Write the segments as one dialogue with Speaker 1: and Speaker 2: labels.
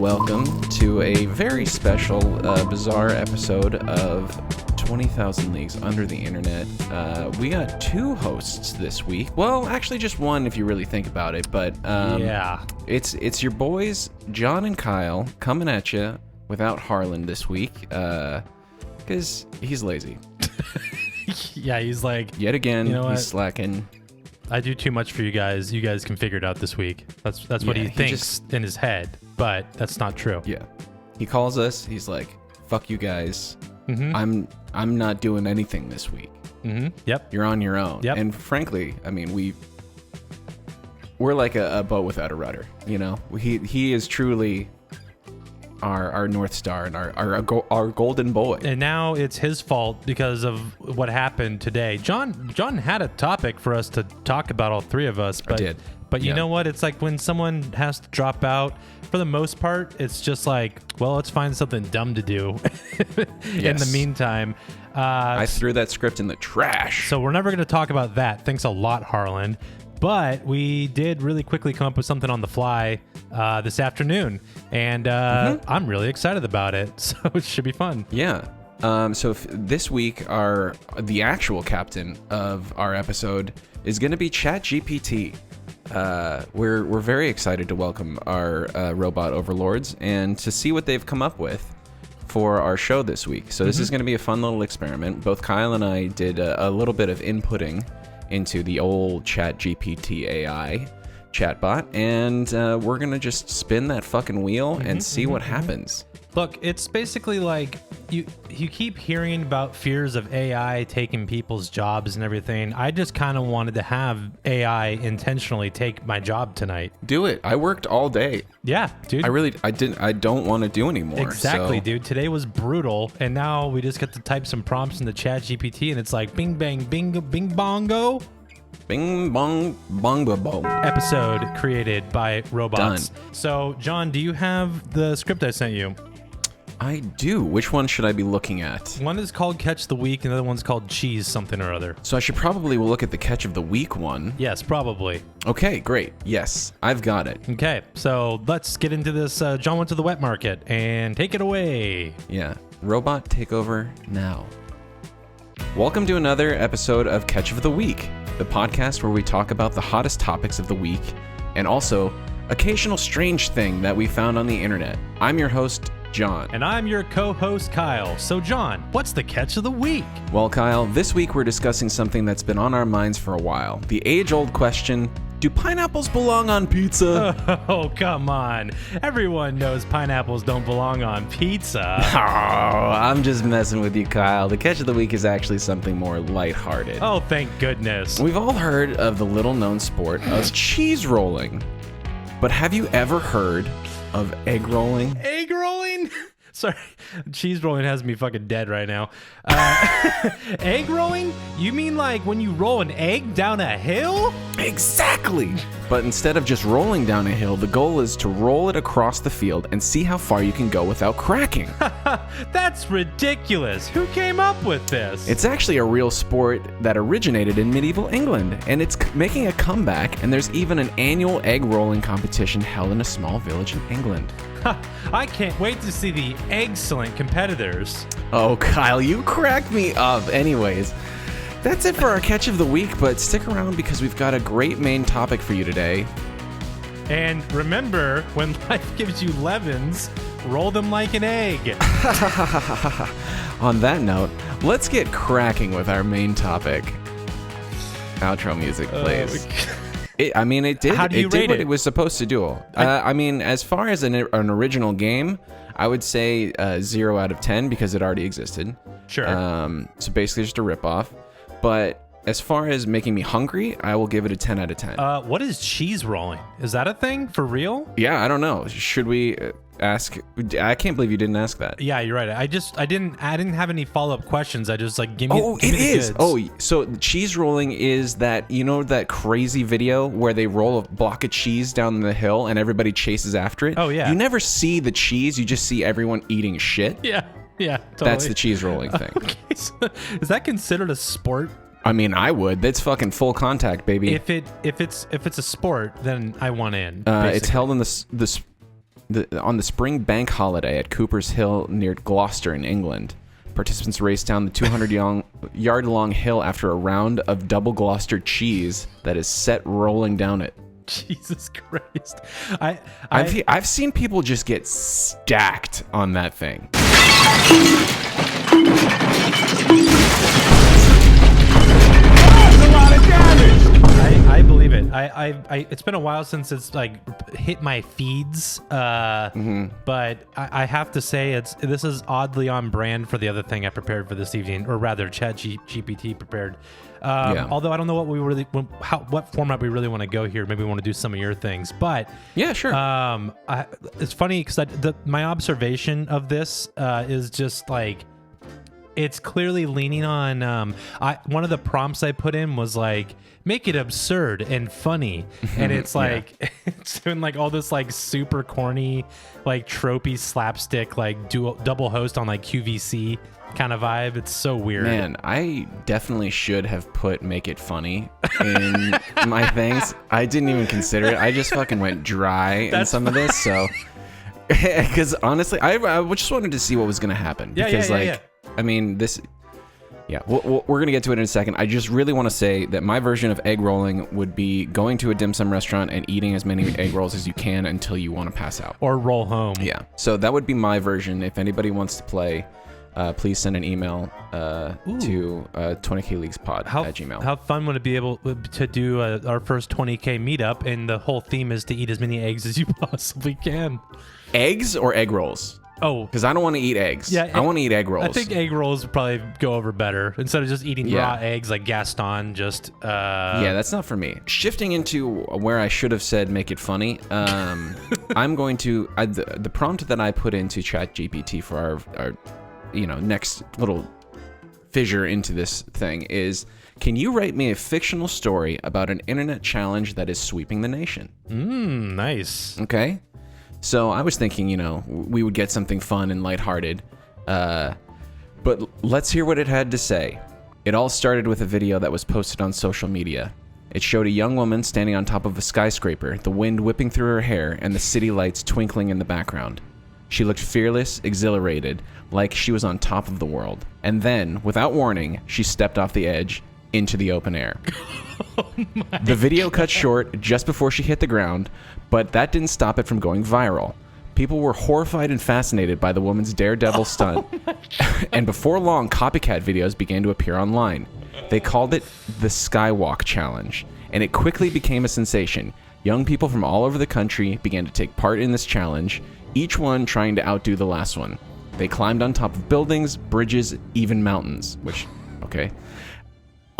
Speaker 1: welcome to a very special, bizarre episode of 20,000 Leagues Under the Internet. We got two hosts this week. Well, actually just one if you really think about it, but
Speaker 2: yeah,
Speaker 1: it's your boys, Jon and Kyle, coming at you without Harland this week, because he's lazy.
Speaker 2: Yeah, he's like...
Speaker 1: Yet again,
Speaker 2: you know
Speaker 1: he's
Speaker 2: what?
Speaker 1: slacking.
Speaker 2: I do too much for you guys. You guys can figure it out this week. That's what he thinks in his head, but that's not true.
Speaker 1: Yeah. He calls us, he's like, fuck you guys.
Speaker 2: Mm-hmm.
Speaker 1: I'm not doing anything this week.
Speaker 2: Mm-hmm. Yep.
Speaker 1: You're on your own.
Speaker 2: Yep.
Speaker 1: And frankly, I mean, we're like a boat without a rudder, you know? He is truly our North Star and our golden boy.
Speaker 2: And now it's his fault because of what happened today. Jon had a topic for us to talk about, all three of us. But,
Speaker 1: I did.
Speaker 2: But you know what? It's like when someone has to drop out, for the most part, it's just like, well, let's find something dumb to do in the meantime.
Speaker 1: I threw that script in the trash.
Speaker 2: So we're never going to talk about that. Thanks a lot, Harland. But we did really quickly come up with something on the fly this afternoon. And I'm really excited about it. So it should be fun.
Speaker 1: Yeah. So this week, the actual captain of our episode is going to be ChatGPT. We're very excited to welcome our robot overlords and to see what they've come up with for our show this week. So this is going to be a fun little experiment. Both Kyle and I did a little bit of inputting into the old ChatGPT AI chatbot, and we're going to just spin that fucking wheel and see what happens.
Speaker 2: Look, it's basically like you keep hearing about fears of AI taking people's jobs and everything. I just kind of wanted to have AI intentionally take my job tonight.
Speaker 1: Do it. I worked all day.
Speaker 2: Yeah, dude.
Speaker 1: I don't want to do anymore.
Speaker 2: Exactly,
Speaker 1: so.
Speaker 2: dude. Today was brutal, and now we just get to type some prompts into ChatGPT, and it's like bing bang bing bing bongo.
Speaker 1: Bing bong bongo bong.
Speaker 2: Episode created by robots.
Speaker 1: Done.
Speaker 2: So, Jon, do you have the script I sent you?
Speaker 1: I do. Which one should I be looking at?
Speaker 2: One is called Catch the Week, and the other one's called Cheese something or other.
Speaker 1: So I should probably look at the Catch of the Week one.
Speaker 2: Yes, probably.
Speaker 1: Okay, great. Yes, I've got it.
Speaker 2: Okay, so let's get into this. Jon went to the wet market, and take it away.
Speaker 1: Yeah. Robot takeover now. Welcome to another episode of Catch of the Week, the podcast where we talk about the hottest topics of the week and also occasional strange thing that we found on the internet. I'm your host, Jon.
Speaker 2: And I'm your co-host, Kyle. So, Jon, what's the catch of the week?
Speaker 1: Well, Kyle, this week we're discussing something that's been on our minds for a while. The age-old question, do pineapples belong on pizza?
Speaker 2: Oh, come on. Everyone knows pineapples don't belong on pizza.
Speaker 1: Oh, I'm just messing with you, Kyle. The catch of the week is actually something more lighthearted.
Speaker 2: Oh, thank goodness.
Speaker 1: We've all heard of the little-known sport of cheese rolling. But have you ever heard of egg rolling?
Speaker 2: Egg rolling? Sorry, cheese rolling has me fucking dead right now. Egg rolling? You mean like when you roll an egg down a hill?
Speaker 1: Exactly! But instead of just rolling down a hill, the goal is to roll it across the field and see how far you can go without cracking.
Speaker 2: That's ridiculous. Who came up with this?
Speaker 1: It's actually a real sport that originated in medieval England, and it's making a comeback, and there's even an annual egg rolling competition held in a small village in England.
Speaker 2: I can't wait to see the excellent competitors.
Speaker 1: Oh, Kyle, you cracked me up. Anyways, that's it for our catch of the week, but stick around because we've got a great main topic for you today.
Speaker 2: And remember, when life gives you lemons, roll them like an egg.
Speaker 1: On that note, let's get cracking with our main topic. Outro music, please. It did.
Speaker 2: How do you
Speaker 1: it did
Speaker 2: rate
Speaker 1: what
Speaker 2: it?
Speaker 1: it was supposed to do. As far as an original game, I would say 0 out of 10 because it already existed.
Speaker 2: Sure.
Speaker 1: So basically just a ripoff. But as far as making me hungry, I will give it a 10 out of 10.
Speaker 2: What is cheese rolling? Is that a thing for real?
Speaker 1: Yeah, I don't know. Should we ask? I can't believe you didn't ask that.
Speaker 2: Yeah, you're right. I didn't have any follow-up questions. I just like give me.
Speaker 1: Oh,
Speaker 2: give
Speaker 1: it
Speaker 2: me the
Speaker 1: is.
Speaker 2: goods.
Speaker 1: Oh, so cheese rolling is that, you know, that crazy video where they roll a block of cheese down the hill and everybody chases after it?
Speaker 2: Oh, yeah.
Speaker 1: You never see the cheese. You just see everyone eating shit.
Speaker 2: Yeah, totally.
Speaker 1: That's the cheese rolling thing.
Speaker 2: Okay, so is that considered a sport?
Speaker 1: I mean, I would. That's fucking full contact, baby.
Speaker 2: If it's a sport, then I want in.
Speaker 1: It's held in the on the spring bank holiday at Cooper's Hill near Gloucester in England. Participants raced down the 200-yard-long hill after a round of double Gloucester cheese that is set rolling down it.
Speaker 2: Jesus Christ.
Speaker 1: I've seen people just get stacked on that thing.
Speaker 2: I believe it. It's been a while since it's like hit my feeds, but I have to say this is oddly on brand for the other thing I prepared for this evening, or rather, ChatGPT prepared. Although I don't know what format we really want to go here. Maybe we want to do some of your things, but
Speaker 1: yeah, sure.
Speaker 2: It's funny because my observation of this is just like. It's clearly leaning on. One of the prompts I put in was like, make it absurd and funny, and it's like it's doing like all this like super corny, like tropey slapstick, like double host on like QVC kind of vibe. It's so weird.
Speaker 1: Man, I definitely should have put make it funny in my things. I didn't even consider it. I just fucking went dry in some of this. So, because honestly, I just wanted to see what was gonna happen. Because I mean, we're going to get to it in a second. I just really want to say that my version of egg rolling would be going to a dim sum restaurant and eating as many egg rolls as you can until you want to pass out.
Speaker 2: Or roll home.
Speaker 1: Yeah. So that would be my version. If anybody wants to play, please send an email to 20kleaguespod@gmail.com.
Speaker 2: How fun would it be able to do our first 20K meetup, and the whole theme is to eat as many eggs as you possibly can?
Speaker 1: Eggs or egg rolls?
Speaker 2: Oh,
Speaker 1: because I don't want to eat eggs. Yeah, I want to eat egg rolls.
Speaker 2: I think egg rolls would probably go over better instead of just eating raw eggs like Gaston. Yeah,
Speaker 1: that's not for me. Shifting into where I should have said make it funny. I'm going to the prompt that I put into ChatGPT for our next little fissure into this thing is, can you write me a fictional story about an internet challenge that is sweeping the nation?
Speaker 2: Nice.
Speaker 1: Okay. So I was thinking, we would get something fun and lighthearted, but let's hear what it had to say. It all started with a video that was posted on social media. It showed a young woman standing on top of a skyscraper, the wind whipping through her hair and the city lights twinkling in the background. She looked fearless, exhilarated, like she was on top of the world. And then, without warning, she stepped off the edge into the open air. The video cut short just before she hit the ground, but that didn't stop it from going viral. People were horrified and fascinated by the woman's daredevil stunt, and before long, copycat videos began to appear online. They called it the Skywalk Challenge, and it quickly became a sensation. Young people from all over the country began to take part in this challenge, each one trying to outdo the last one. They climbed on top of buildings, bridges, even mountains,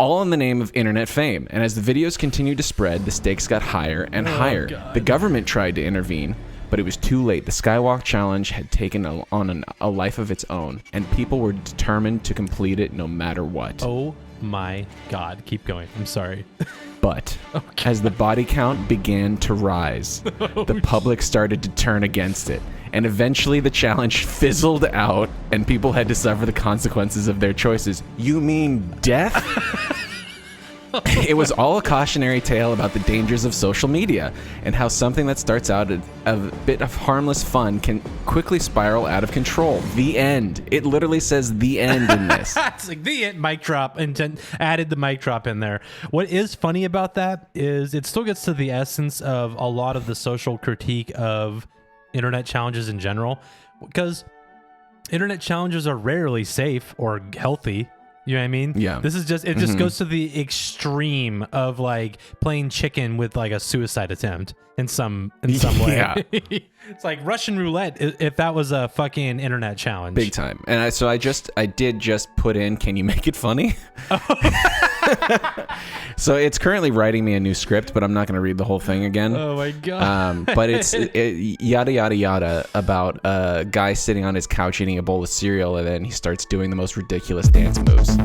Speaker 1: all in the name of internet fame. And as the videos continued to spread, the stakes got higher and higher.
Speaker 2: God.
Speaker 1: The government tried to intervene, but it was too late. The Skywalk Challenge had taken on a life of its own, and people were determined to complete it no matter what.
Speaker 2: Oh my God. Keep going. I'm sorry.
Speaker 1: But as the body count began to rise, the public started to turn against it. And eventually the challenge fizzled out and people had to suffer the consequences of their choices. You mean death? It was all a cautionary tale about the dangers of social media and how something that starts out a bit of harmless fun can quickly spiral out of control. The end. It literally says the end in this.
Speaker 2: It's like the end, mic drop, and added the mic drop in there. What is funny about that is it still gets to the essence of a lot of the social critique of internet challenges in general, because internet challenges are rarely safe or healthy. You know what I mean?
Speaker 1: Yeah.
Speaker 2: This is just, it just goes to the extreme of like playing chicken with like a suicide attempt in some way.
Speaker 1: Yeah.
Speaker 2: It's like Russian roulette if that was a fucking internet challenge.
Speaker 1: Big time. And I did just put in, can you make it funny? So it's currently writing me a new script, but I'm not going to read the whole thing again.
Speaker 2: Oh my God.
Speaker 1: But it's yada, yada, yada about a guy sitting on his couch eating a bowl of cereal, and then he starts doing the most ridiculous dance moves.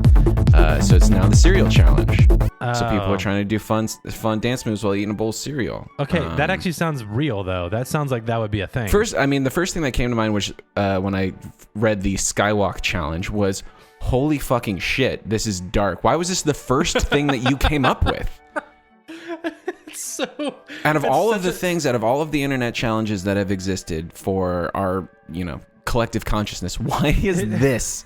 Speaker 1: So it's now the cereal challenge. So people are trying to do fun dance moves while eating a bowl of cereal.
Speaker 2: Okay, that actually sounds real, though. That sounds like that would be a thing.
Speaker 1: The first thing that came to mind was when I read the Skywalk Challenge was, holy fucking shit, this is dark. Why was this the first thing that you came up with? Out of all of the internet challenges that have existed for our, collective consciousness, why is this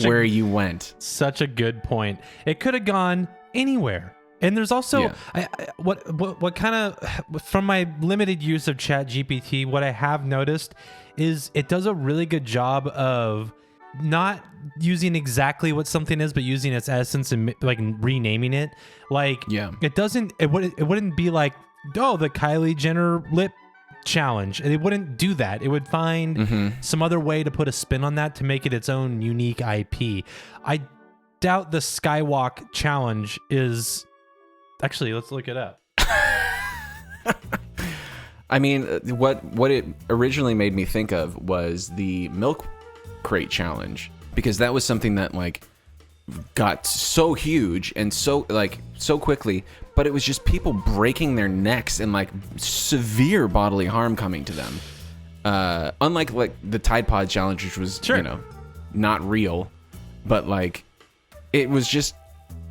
Speaker 1: where you went?
Speaker 2: Such a good point. It could have gone anywhere. And there's also what kind of, from my limited use of ChatGPT, what I have noticed is it does a really good job of not using exactly what something is, but using its essence and like renaming it. Like, it wouldn't be like, oh, the Kylie Jenner lip challenge. It wouldn't do that. It would find some other way to put a spin on that to make it its own unique IP. I doubt the Skywalk challenge is... Actually, let's look it up.
Speaker 1: I mean, what it originally made me think of was the milk crate challenge, because that was something that like got so huge and so quickly, but it was just people breaking their necks and like severe bodily harm coming to them. Unlike like the Tide Pod challenge, which was not real, but like it was just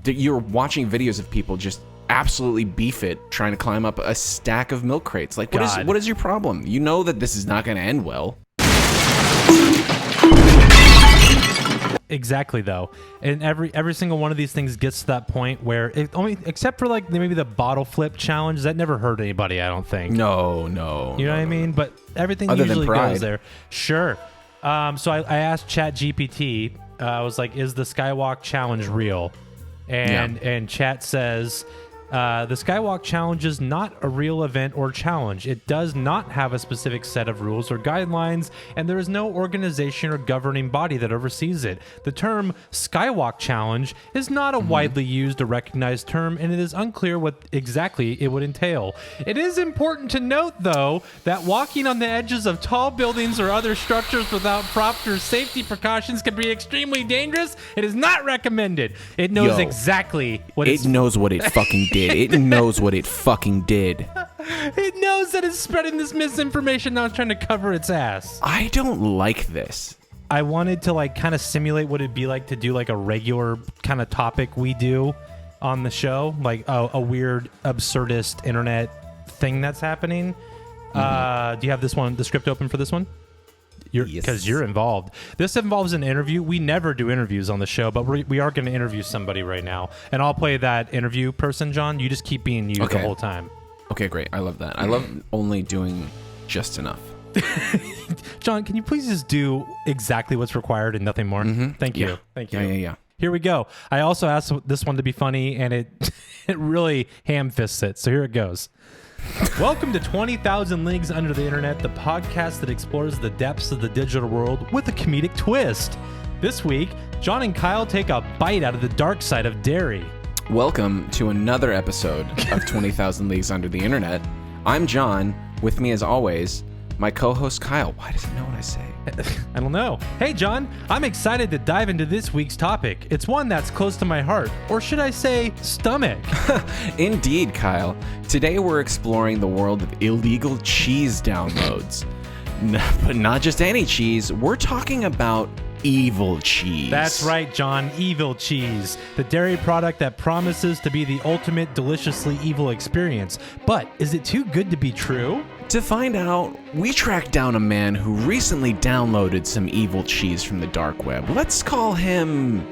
Speaker 1: you're watching videos of people just absolutely beef it trying to climb up a stack of milk crates. Like, what is your problem? You know that this is not going to end well.
Speaker 2: Exactly, though. And every single one of these things gets to that point where it only, except for like maybe the bottle flip challenge, that never hurt anybody, I don't think.
Speaker 1: No.
Speaker 2: You know what I mean? But everything
Speaker 1: Other
Speaker 2: usually
Speaker 1: than pride.
Speaker 2: goes there. Sure. So I asked ChatGPT, I was like, is the Skywalk challenge real? And Chat says... the Skywalk challenge is not a real event or challenge. It does not have a specific set of rules or guidelines, and there is no organization or governing body that oversees it. The term Skywalk challenge is not a widely used or recognized term, and it is unclear what exactly it would entail. It is important to note, though, that walking on the edges of tall buildings or other structures without proper safety precautions can be extremely dangerous. It is not recommended. It knows exactly what
Speaker 1: it knows what it fucking did. It knows what it fucking did.
Speaker 2: It knows that it's spreading this misinformation. Now it's trying to cover its ass.
Speaker 1: I don't like this.
Speaker 2: I wanted to like kind of simulate what it'd be like to do like a regular kind of topic we do on the show, like a weird absurdist internet thing that's happening. Do you have the script open for this one? Because you're involved. This involves an interview. We never do interviews on the show, but we are going to interview somebody right now. And I'll play that interview person, John. You just keep being you the whole time.
Speaker 1: Okay, great. I love that. I love only doing just enough.
Speaker 2: John, can you please just do exactly what's required and nothing more? Thank you.
Speaker 1: Yeah.
Speaker 2: Thank you.
Speaker 1: Yeah.
Speaker 2: Here we go. I also asked this one to be funny, and it really ham-fists it. So here it goes. Welcome to 20,000 Leagues Under the Internet, the podcast that explores the depths of the digital world with a comedic twist. This week, Jon and Kyle take a bite out of the dark side of dairy. Welcome
Speaker 1: to another episode of 20,000 Leagues Under the Internet. I'm Jon. With me, as always, my co-host Kyle. Why does he know what I say?
Speaker 2: I don't know. Hey, Jon, I'm excited to dive into this week's topic. It's one that's close to my heart, or should I say stomach?
Speaker 1: Indeed, Kyle. Today we're exploring the world of illegal cheese downloads. But not just any cheese. We're talking about evil cheese.
Speaker 2: That's right, Jon. Evil cheese. The dairy product that promises to be the ultimate deliciously evil experience. But is it too good to be true?
Speaker 1: To find out, we tracked down a man who recently downloaded some evil cheese from the dark web. Let's call him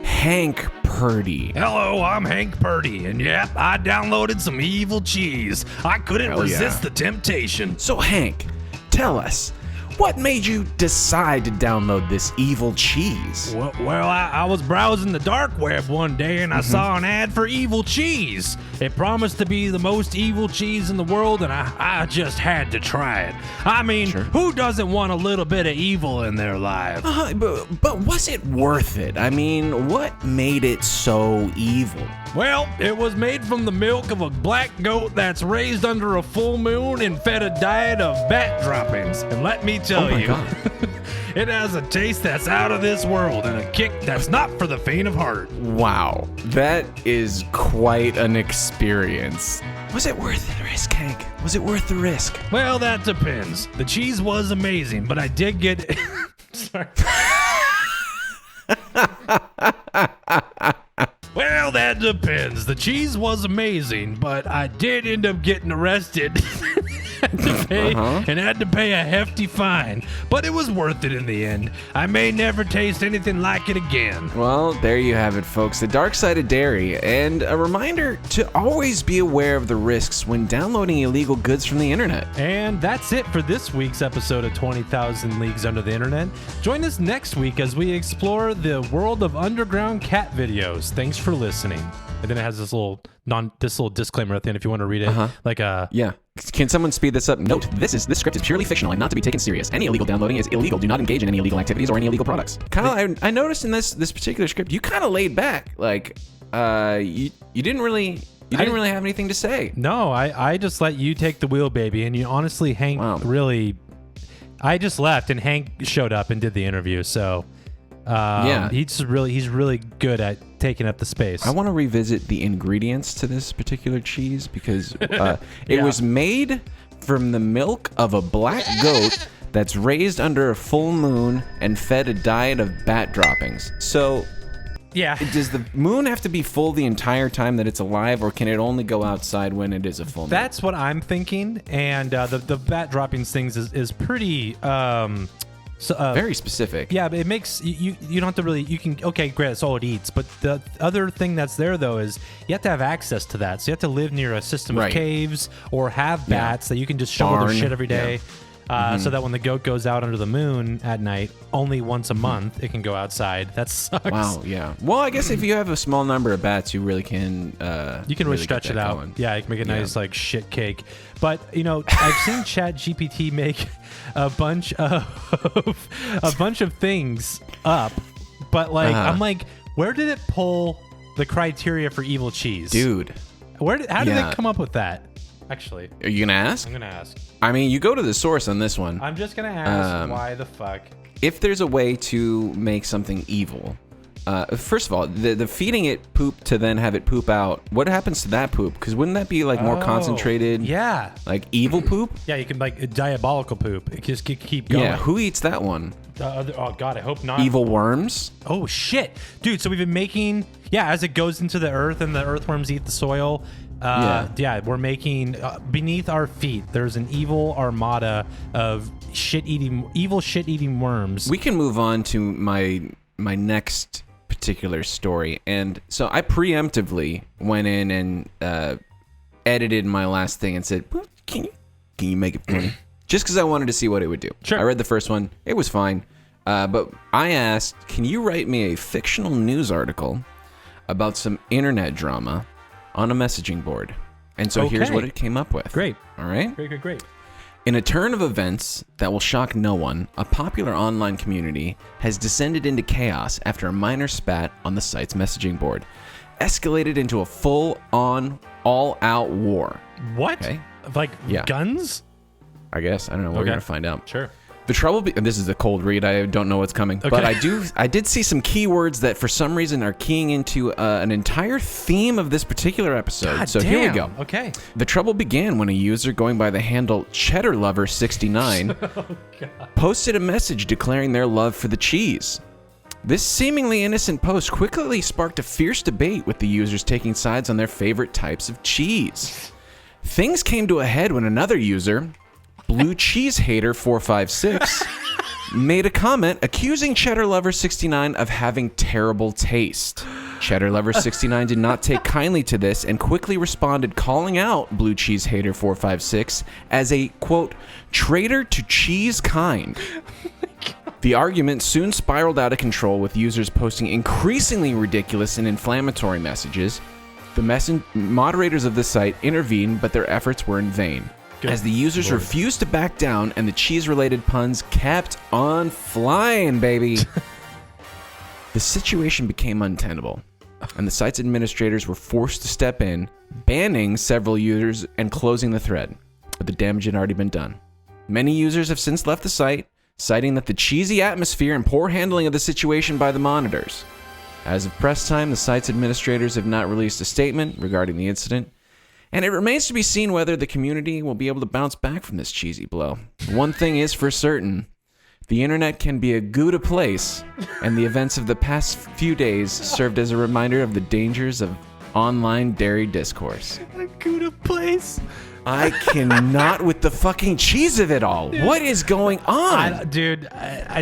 Speaker 1: Hank Purdy.
Speaker 3: Hello, I'm Hank Purdy, and yep, I downloaded some evil cheese. I couldn't resist the temptation.
Speaker 1: So Hank, tell us, what made you decide to download this evil cheese?
Speaker 3: Well, I was browsing the dark web one day and I saw an ad for evil cheese. It promised to be the most evil cheese in the world, and I just had to try it. I mean, who doesn't want a little bit of evil in their life?
Speaker 1: But was it worth it? I mean, what made it so evil?
Speaker 3: Well, it was made from the milk of a black goat that's raised under a full moon and fed a diet of bat droppings. And let me tell you, it has a taste that's out of this world and a kick that's not for the faint of heart.
Speaker 1: Wow, that is quite an experience. Was it worth the risk, Hank? Was it worth the risk?
Speaker 3: Well, that depends. The cheese was amazing, but I did get... Sorry. Well, that depends. The cheese was amazing, but I did end up getting arrested. And had to pay a hefty fine, but it was worth it in the end. I may never taste anything like it again.
Speaker 1: Well, there you have it, folks. The dark side of dairy, and a reminder to always be aware of the risks when downloading illegal goods from the internet.
Speaker 2: And that's it for this week's episode of 20,000 Leagues Under the Internet. Join us next week as we explore the world of underground cat videos. Thanks for listening. And then it has this little disclaimer at the end if you want to read it.
Speaker 1: Yeah. Can someone speed this up? Note, this script is purely fictional and not to be taken serious. Any illegal downloading is illegal. Do not engage in any illegal activities or any illegal products. Kyle, I noticed in this particular script, you kind of laid back. Like, you didn't really have anything to say.
Speaker 2: No, I just let you take the wheel, baby. And you honestly, Hank, really... I just left and Hank showed up and did the interview. So, he's really good at taking up the space.
Speaker 1: I want to revisit the ingredients to this particular cheese because it was made from the milk of a black goat that's raised under a full moon and fed a diet of bat droppings. So, does the moon have to be full the entire time that it's alive, or can it only go outside when it is a full moon?
Speaker 2: That's what I'm thinking. And the bat droppings things is pretty...
Speaker 1: very specific.
Speaker 2: Yeah, but it makes you don't have to really, you can, okay, great, that's all it eats. But the other thing that's there, though, is you have to have access to that. So you have to live near a system of caves or have bats that you can just shovel their shit every day. So that when the goat goes out under the moon at night, only once a month, it can go outside. That sucks.
Speaker 1: Wow, yeah. Well, I guess if you have a small number of bats, you really can...
Speaker 2: you can really stretch it out. Going. Yeah, you can make a nice, like, shit cake. But, I've seen ChatGPT make a bunch of things up. But, like, I'm like, where did it pull the criteria for evil cheese?
Speaker 1: Dude.
Speaker 2: How did they come up with that? Actually.
Speaker 1: Are you going to ask?
Speaker 2: I'm going to ask.
Speaker 1: I mean, you go to the source on this one.
Speaker 2: I'm just going to ask why the fuck.
Speaker 1: If there's a way to make something evil, first of all, the feeding it poop to then have it poop out, what happens to that poop? Because wouldn't that be like more concentrated?
Speaker 2: Yeah.
Speaker 1: Like evil poop?
Speaker 2: Yeah, you can like diabolical poop. It just keep going.
Speaker 1: Yeah, who eats that one?
Speaker 2: Oh God, I hope not.
Speaker 1: Evil worms?
Speaker 2: Oh shit. Dude, so we've been making, as it goes into the earth and the earthworms eat the soil, we're making beneath our feet. There's an evil armada of evil shit-eating worms.
Speaker 1: We can move on to my next particular story, and so I preemptively went in and edited my last thing and said, well, "Can you make it funny?" Just because I wanted to see what it would do.
Speaker 2: Sure.
Speaker 1: I read the first one; it was fine, but I asked, "Can you write me a fictional news article about some internet drama on a messaging board?" And so here's what it came up with.
Speaker 2: Great.
Speaker 1: All right?
Speaker 2: Great.
Speaker 1: In a turn of events that will shock no one, a popular online community has descended into chaos after a minor spat on the site's messaging board escalated into a full-on, all-out war.
Speaker 2: What?
Speaker 1: Okay?
Speaker 2: Like guns?
Speaker 1: I guess. I don't know. We're going to find out.
Speaker 2: Sure.
Speaker 1: The trouble, and this is a cold read, I don't know what's coming, but I did see some keywords that for some reason are keying into an entire theme of this particular episode.
Speaker 2: God
Speaker 1: so
Speaker 2: damn.
Speaker 1: Here we go.
Speaker 2: Okay.
Speaker 1: The trouble began when a user going by the handle CheddarLover69 posted a message declaring their love for the cheese. This seemingly innocent post quickly sparked a fierce debate with the users taking sides on their favorite types of cheese. Things came to a head when another user, Blue Cheese Hater 456, made a comment accusing CheddarLover69 of having terrible taste. CheddarLover69 did not take kindly to this and quickly responded, calling out Blue Cheese Hater 456 as a, quote, traitor to cheese kind. The argument soon spiraled out of control, with users posting increasingly ridiculous and inflammatory messages. The moderators of the site intervened, but their efforts were in vain, as the users refused to back down and the cheese-related puns kept on flying, baby. The situation became untenable, and the site's administrators were forced to step in, banning several users and closing the thread, but the damage had already been done. Many users have since left the site, citing that the cheesy atmosphere and poor handling of the situation by the monitors. As of press time, the site's administrators have not released a statement regarding the incident, and it remains to be seen whether the community will be able to bounce back from this cheesy blow. One thing is for certain: the internet can be a Gouda place, and the events of the past few days served as a reminder of the dangers of online dairy discourse.
Speaker 2: A Gouda place.
Speaker 1: I cannot with the fucking cheese of it all. What is going on?
Speaker 2: I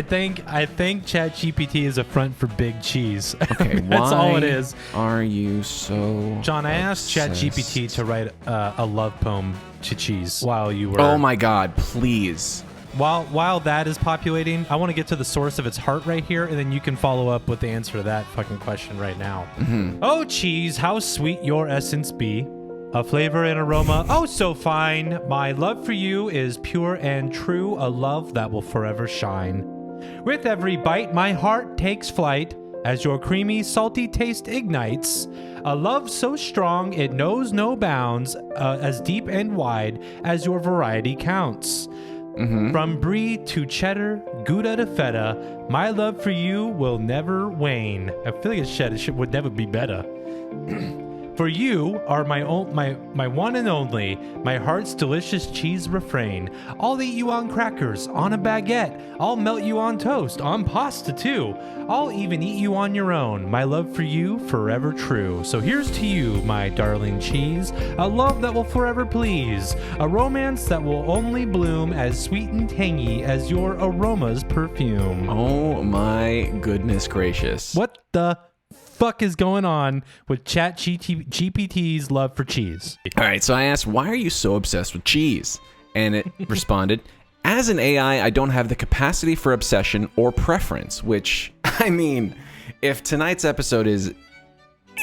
Speaker 2: think ChatGPT is a front for big cheese.
Speaker 1: Okay,
Speaker 2: That's all it is.
Speaker 1: Are you so
Speaker 2: John, I asked ChatGPT to write a love poem to cheese while you were...
Speaker 1: Oh my god, please.
Speaker 2: While that is populating, I want to get to the source of its heart right here, and then you can follow up with the answer to that fucking question right now.
Speaker 1: Mm-hmm.
Speaker 2: Oh, cheese, how sweet your essence be. A flavor and aroma, oh so fine. My love for you is pure and true, a love that will forever shine. With every bite, my heart takes flight as your creamy, salty taste ignites. A love so strong it knows no bounds, as deep and wide as your variety counts.
Speaker 1: Mm-hmm.
Speaker 2: From brie to cheddar, Gouda to feta, my love for you will never wane. I feel like it would never be better. For you are my one and only, my heart's delicious cheese refrain. I'll eat you on crackers, on a baguette. I'll melt you on toast, on pasta too. I'll even eat you on your own. My love for you, forever true. So here's to you, my darling cheese. A love that will forever please. A romance that will only bloom as sweet and tangy as your aroma's perfume.
Speaker 1: Oh my goodness gracious.
Speaker 2: What the fuck is going on with ChatGPT's love for cheese?
Speaker 1: All right, so I asked, why are you so obsessed with cheese? And it responded, as an AI, I don't have the capacity for obsession or preference, which, I mean, if tonight's episode is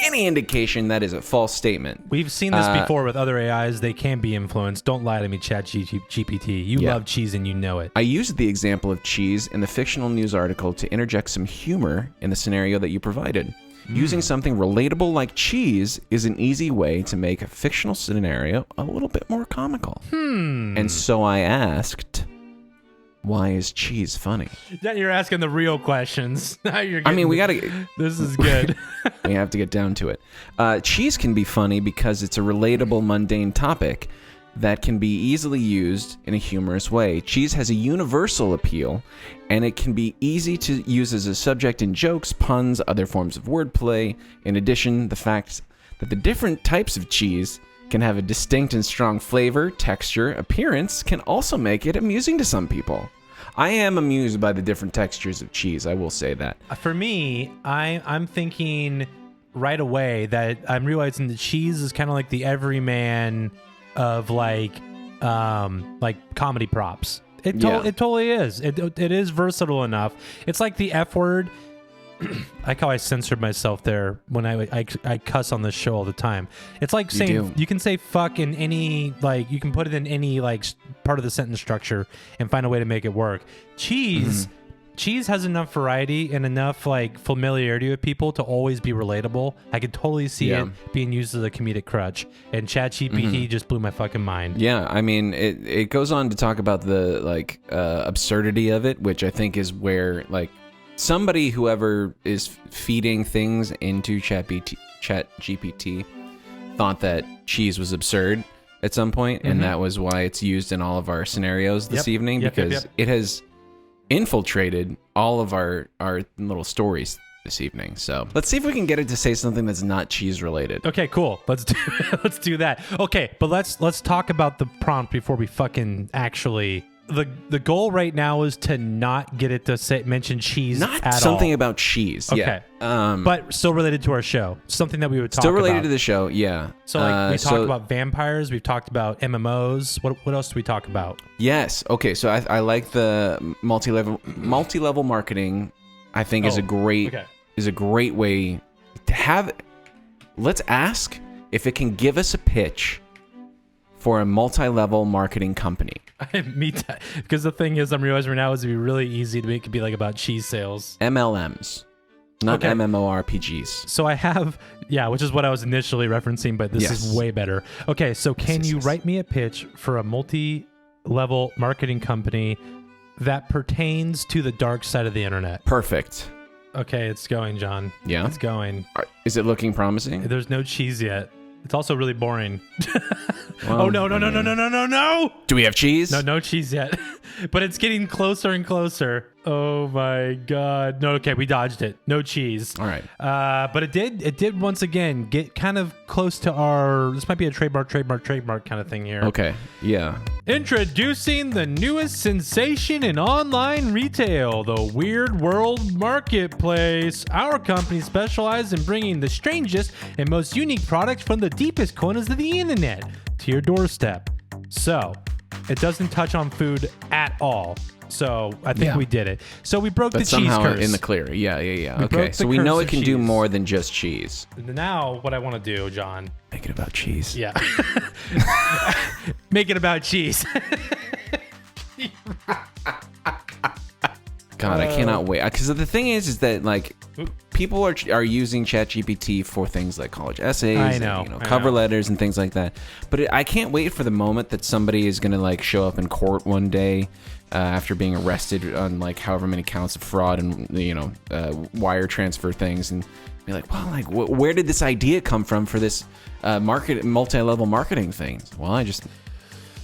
Speaker 1: any indication, that is a false statement.
Speaker 2: We've seen this before with other AIs. They can be influenced. Don't lie to me, ChatGPT. You love cheese and you know it.
Speaker 1: I used the example of cheese in the fictional news article to interject some humor in the scenario that you provided. Using something relatable like cheese is an easy way to make a fictional scenario a little bit more comical. And so I asked, why is cheese funny?
Speaker 2: Then you're asking the real questions. Now you're getting,
Speaker 1: we gotta...
Speaker 2: This is good.
Speaker 1: We have to get down to it. Cheese can be funny because it's a relatable, mundane topic that can be easily used in a humorous way. Cheese has a universal appeal, and it can be easy to use as a subject in jokes, puns, other forms of wordplay. In addition, the fact that the different types of cheese can have a distinct and strong flavor, texture, appearance can also make it amusing to some people. I am amused by the different textures of cheese, I will say that.
Speaker 2: For me, I'm thinking right away that I'm realizing that cheese is kind of like the everyman of like comedy props. It totally is. It is versatile enough. It's like the F word. I like how I censored myself there when I cuss on this show all the time. It's like saying you can say fuck in any, like, you can put it in any like part of the sentence structure and find a way to make it work. Cheese has enough variety and enough like familiarity with people to always be relatable. I could totally see it being used as a comedic crutch, and ChatGPT just blew my fucking mind.
Speaker 1: Yeah, I mean, it goes on to talk about the absurdity of it, which I think is where like somebody, whoever is feeding things into ChatGPT thought that cheese was absurd at some point, and that was why it's used in all of our scenarios this evening, because it has infiltrated all of our little stories this evening. So let's see if we can get it to say something that's not cheese related.
Speaker 2: Okay, cool. Let's do that. Okay, but let's talk about the prompt before we fucking actually. The goal right now is to not get it to mention cheese
Speaker 1: not
Speaker 2: at
Speaker 1: something
Speaker 2: all.
Speaker 1: about cheese.
Speaker 2: Okay.
Speaker 1: Yeah.
Speaker 2: But still related to our show. Something that we would talk about.
Speaker 1: Still related to the show, yeah.
Speaker 2: So like we talked about vampires, we've talked about MMOs. What else do we talk about?
Speaker 1: Yes. Okay, so I like the multi-level marketing. I think is a great way to have. Let's ask if it can give us a pitch for a multi-level marketing company.
Speaker 2: Me too. Because the thing is, I'm realizing right now is it'd be really easy to make it be like about cheese sales.
Speaker 1: MLMs, not MMORPGs.
Speaker 2: So I have, which is what I was initially referencing, but this is way better. Okay, so can you write me a pitch for a multi-level marketing company that pertains to the dark side of the internet?
Speaker 1: Perfect.
Speaker 2: Okay, it's going, John.
Speaker 1: Yeah?
Speaker 2: It's going.
Speaker 1: Is it looking promising?
Speaker 2: There's no cheese yet. It's also really boring.
Speaker 1: Well,
Speaker 2: oh, no.
Speaker 1: Do we have cheese?
Speaker 2: No cheese yet. But it's getting closer and closer. Oh my God. No, okay, we dodged it. No cheese.
Speaker 1: All right.
Speaker 2: But it did once again get kind of close to this might be a trademark kind of thing here.
Speaker 1: Okay. Yeah.
Speaker 2: Introducing the newest sensation in online retail, the Weird World Marketplace. Our company specializes in bringing the strangest and most unique products from the deepest corners of the internet to your doorstep. So, it doesn't touch on food at all. So I think we did it. So we broke the cheese
Speaker 1: somehow
Speaker 2: curse.
Speaker 1: In the clear. Yeah.
Speaker 2: We
Speaker 1: Okay. So we know it can do
Speaker 2: cheese.
Speaker 1: more than just cheese.
Speaker 2: Now, what I want to do, John.
Speaker 1: Make it about cheese.
Speaker 2: Yeah. Make it about cheese.
Speaker 1: God, I cannot wait. Because the thing is that like people are using ChatGPT for things like college essays,
Speaker 2: I know,
Speaker 1: cover letters and things like that. But I can't wait for the moment that somebody is going to like show up in court one day after being arrested on like however many counts of fraud and wire transfer things, and be like, well, like where did this idea come from for this multi-level marketing thing? Well, I just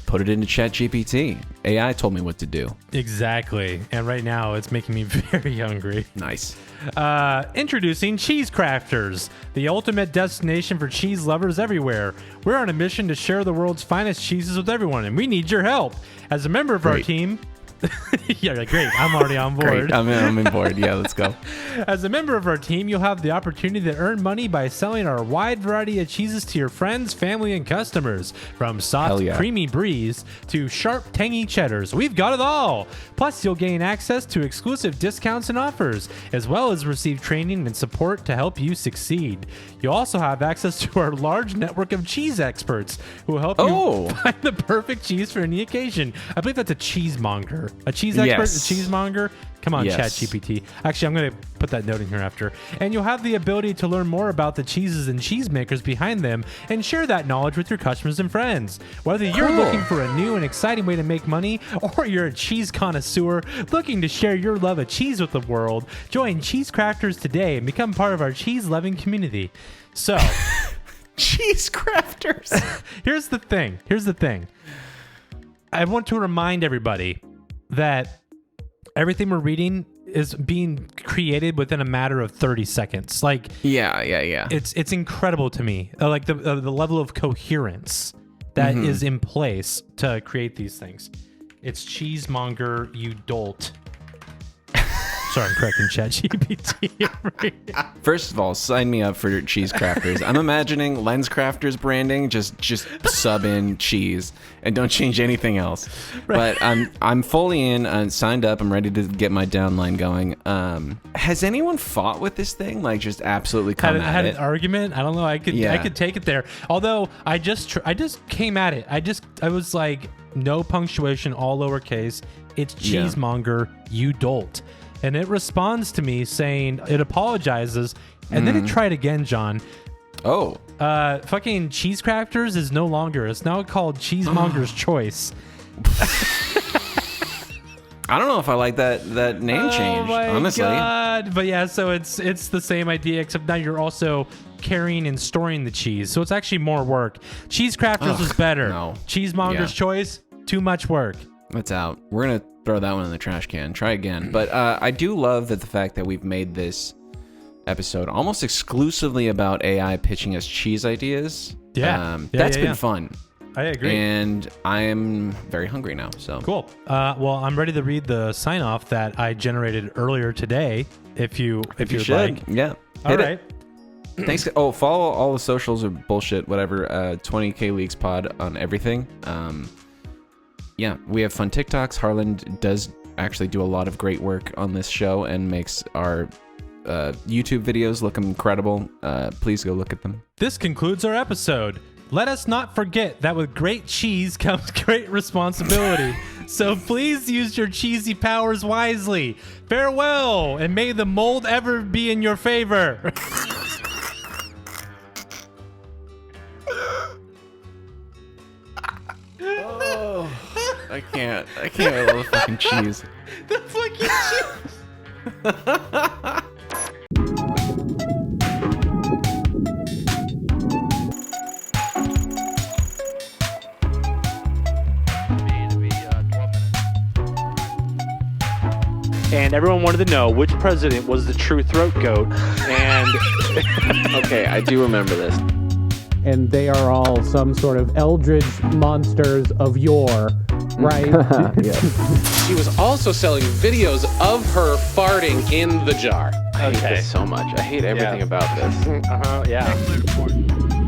Speaker 1: put it into ChatGPT. AI told me what to do.
Speaker 2: Exactly. And right now it's making me very hungry.
Speaker 1: Nice.
Speaker 2: Introducing Cheese Crafters, the ultimate destination for cheese lovers everywhere. We're on a mission to share the world's finest cheeses with everyone, and we need your help. As a member of our team... Yeah, great. I'm already on board.
Speaker 1: Great. I'm in board. Yeah, let's go.
Speaker 2: As a member of our team, you'll have the opportunity to earn money by selling our wide variety of cheeses to your friends, family, and customers. From soft, creamy bries to sharp, tangy cheddars, we've got it all. Plus, you'll gain access to exclusive discounts and offers, as well as receive training and support to help you succeed. You'll also have access to our large network of cheese experts who will help you find the perfect cheese for any occasion. I believe that's a cheesemonger. A cheese expert, a cheesemonger. Come on, ChatGPT. Actually, I'm going to put that note in here after. And you'll have the ability to learn more about the cheeses and cheesemakers behind them and share that knowledge with your customers and friends. Whether you're looking for a new and exciting way to make money, or you're a cheese connoisseur looking to share your love of cheese with the world, join Cheese Crafters today and become part of our cheese-loving community. So...
Speaker 1: Cheese Crafters.
Speaker 2: Here's the thing. I want to remind everybody that everything we're reading is being created within a matter of 30 seconds. Like,
Speaker 1: yeah.
Speaker 2: It's incredible to me. Like the level of coherence that is in place to create these things. It's cheesemonger, you dolt. Sorry, I'm correcting ChatGPT.
Speaker 1: First of all, sign me up for Cheese Crafters. I'm imagining Lens Crafters branding, just sub in cheese and don't change anything else. Right. But I'm fully in. I'm signed up. I'm ready to get my downline going. Has anyone fought with this thing? Like, just absolutely come at it?
Speaker 2: Had an argument? I don't know. I could take it there. Although I just came at it. I was like, no punctuation, all lowercase. It's cheesemonger, you dolt. And it responds to me saying it apologizes, and then it tried again, John.
Speaker 1: Oh.
Speaker 2: Fucking Cheese Crafters is no longer. It's now called Cheesemonger's Choice.
Speaker 1: I don't know if I like that name change, honestly.
Speaker 2: God. But yeah, so it's the same idea, except now you're also carrying and storing the cheese. So it's actually more work. Cheese Crafters is better.
Speaker 1: No.
Speaker 2: Cheesemonger's Choice, too much work.
Speaker 1: It's out. We're going to throw that one in the trash can. Try again. But I do love that the fact that we've made this episode almost exclusively about AI pitching us cheese ideas. That's been fun.
Speaker 2: I agree.
Speaker 1: And I am very hungry now. So
Speaker 2: cool. Well, I'm ready to read the sign off that I generated earlier today. If you should like.
Speaker 1: Yeah.
Speaker 2: All right.
Speaker 1: Thanks. Oh, follow all the socials or bullshit, whatever. 20K Leagues Pod on everything. Yeah, we have fun TikToks. Harland does actually do a lot of great work on this show and makes our YouTube videos look incredible. Please go look at them.
Speaker 2: This concludes our episode. Let us not forget that with great cheese comes great responsibility. So please use your cheesy powers wisely. Farewell, and may the mold ever be in your favor.
Speaker 1: I can't with all the fucking cheese.
Speaker 2: The fucking
Speaker 4: cheese. and everyone wanted to know which president was the true throat goat. And
Speaker 5: okay, I do remember this.
Speaker 6: And they are all some sort of eldritch monsters of yore, right?
Speaker 7: She was also selling videos of her farting in the jar.
Speaker 5: I hate this so much. I hate everything about this.
Speaker 4: yeah.